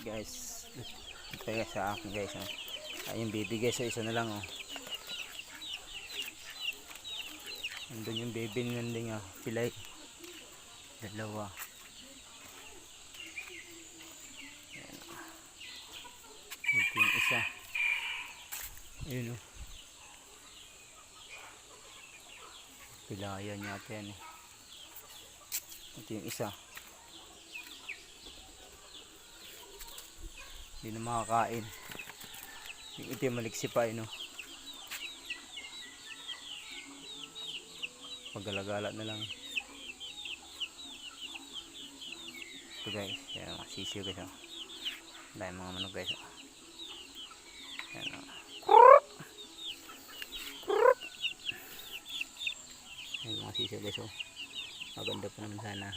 guys, ito guys sa akin guys. Ayun baby guys, so isa na lang oh. Nandun yung baby nandun pilay. Dalawa. Ayan. Ito yung isa. Ayun oh. Pilayan yata yan eh. Ito yung isa. Hindi na makakain. Yung ito yung maliksi pa no. Paggalagala na lang. Ito guys, yan mga sisiyo guys oh. Dahil mga manok guys oh. Yan oh. Yan mga sisiyo guys oh. Maganda pa naman sana.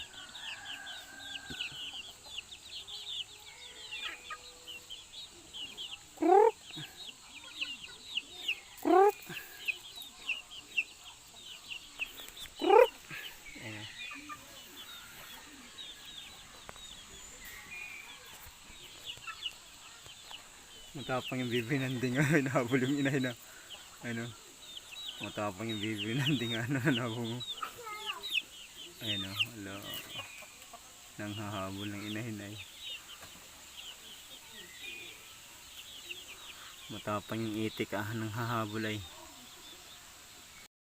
Matapang yung bibi nanding nahabol yung inay na ano, matapang yung bibi nanding nahabol mo. Ayun o, wala nang hahabol ng inay. Matapang yung itik nang hahabol ay